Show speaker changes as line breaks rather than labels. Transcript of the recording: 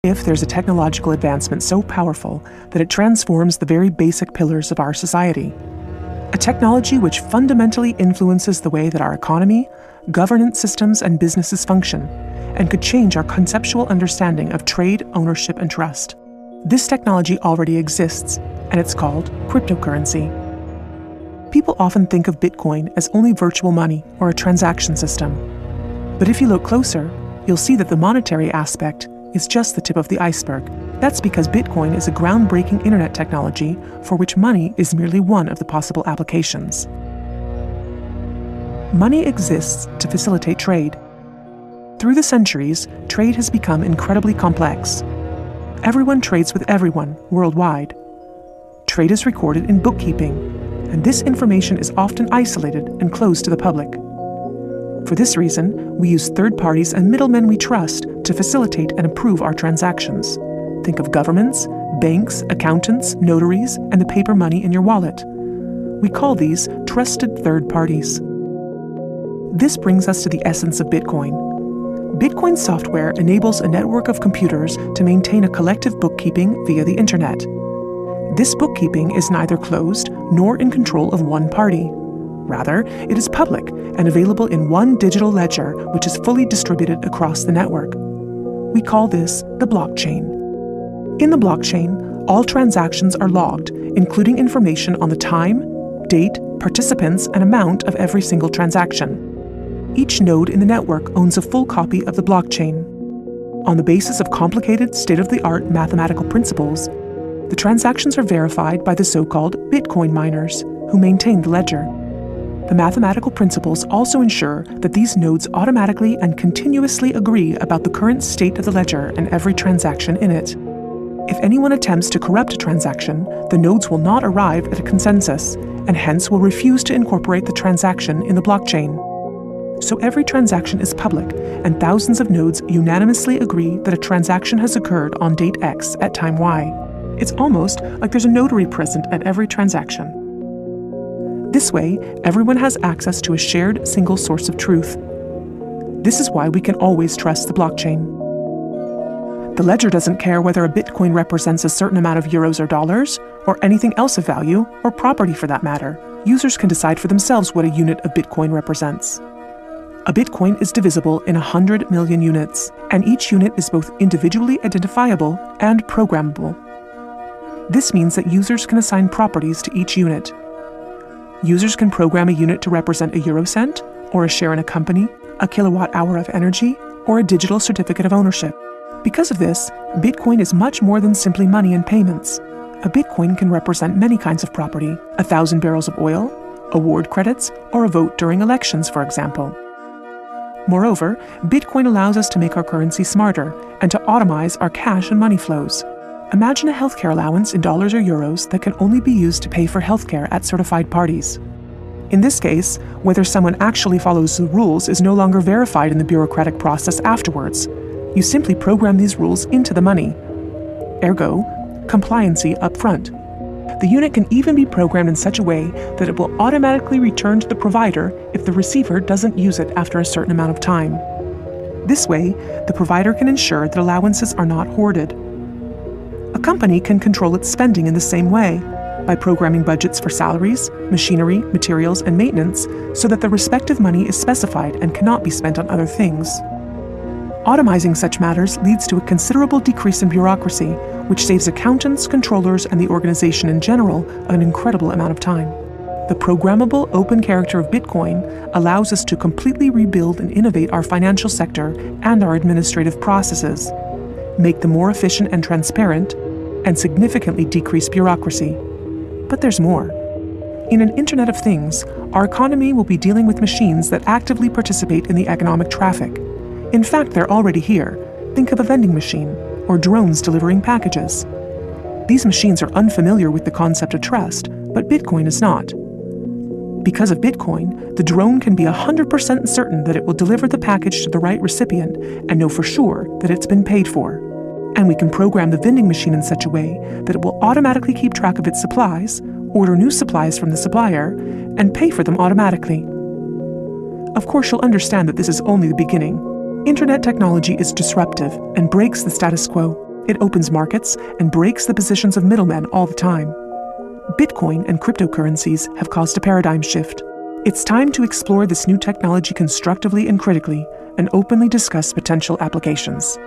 if there's a technological advancement so powerful that it transforms the very basic pillars of our society. A technology which fundamentally influences the way that our economy, governance systems, and businesses function, and could change our conceptual understanding of trade, ownership, and trust. This technology already exists, and it's called cryptocurrency. People often think of Bitcoin as only virtual money or a transaction system. But if you look closer, you'll see that the monetary aspect is just the tip of the iceberg. That's because Bitcoin is a groundbreaking internet technology for which money is merely one of the possible applications. Money exists to facilitate trade. Through the centuries, trade has become incredibly complex. Everyone trades with everyone worldwide. Trade is recorded in bookkeeping, and this information is often isolated and closed to the public. For this reason, we use third parties and middlemen we trust to facilitate and approve our transactions. Think of governments, banks, accountants, notaries, and the paper money in your wallet. We call these trusted third parties. This brings us to the essence of Bitcoin. Bitcoin software enables a network of computers to maintain a collective bookkeeping via the internet. This bookkeeping is neither closed nor in control of one party. Rather, it is public and available in one digital ledger which is fully distributed across the network. We call this the blockchain. In the blockchain, all transactions are logged, including information on the time, date, participants, and amount of every single transaction. Each node in the network owns a full copy of the blockchain. On the basis of complicated, state-of-the-art mathematical principles, the transactions are verified by the so-called Bitcoin miners, who maintain the ledger. The mathematical principles also ensure that these nodes automatically and continuously agree about the current state of the ledger and every transaction in it. If anyone attempts to corrupt a transaction, the nodes will not arrive at a consensus, and hence will refuse to incorporate the transaction in the blockchain. So every transaction is public, and thousands of nodes unanimously agree that a transaction has occurred on date X at time Y. It's almost like there's a notary present at every transaction. This way, everyone has access to a shared single source of truth. This is why we can always trust the blockchain. The ledger doesn't care whether a Bitcoin represents a certain amount of euros or dollars, or anything else of value, or property for that matter. Users can decide for themselves what a unit of Bitcoin represents. A Bitcoin is divisible in 100 million units, and each unit is both individually identifiable and programmable. This means that users can assign properties to each unit. Users can program a unit to represent a eurocent, or a share in a company, a kilowatt-hour of energy, or a digital certificate of ownership. Because of this, Bitcoin is much more than simply money and payments. A Bitcoin can represent many kinds of property, 1,000 barrels of oil, award credits, or a vote during elections, for example. Moreover, Bitcoin allows us to make our currency smarter and to automize our cash and money flows. Imagine a healthcare allowance in dollars or euros that can only be used to pay for healthcare at certified parties. In this case, whether someone actually follows the rules is no longer verified in the bureaucratic process afterwards. You simply program these rules into the money. Ergo, compliancy up front. The unit can even be programmed in such a way that it will automatically return to the provider if the receiver doesn't use it after a certain amount of time. This way, the provider can ensure that allowances are not hoarded. A company can control its spending in the same way, by programming budgets for salaries, machinery, materials, and maintenance so that the respective money is specified and cannot be spent on other things. Automizing such matters leads to a considerable decrease in bureaucracy, which saves accountants, controllers, and the organization in general an incredible amount of time. The programmable open character of Bitcoin allows us to completely rebuild and innovate our financial sector and our administrative processes, make them more efficient and transparent, and significantly decrease bureaucracy. But there's more. In an Internet of Things, our economy will be dealing with machines that actively participate in the economic traffic. In fact, they're already here. Think of a vending machine, or drones delivering packages. These machines are unfamiliar with the concept of trust, but Bitcoin is not. Because of Bitcoin, the drone can be 100% certain that it will deliver the package to the right recipient and know for sure that it's been paid for. And we can program the vending machine in such a way that it will automatically keep track of its supplies, order new supplies from the supplier, and pay for them automatically. Of course, you'll understand that this is only the beginning. Internet technology is disruptive and breaks the status quo. It opens markets and breaks the positions of middlemen all the time. Bitcoin and cryptocurrencies have caused a paradigm shift. It's time to explore this new technology constructively and critically, and openly discuss potential applications.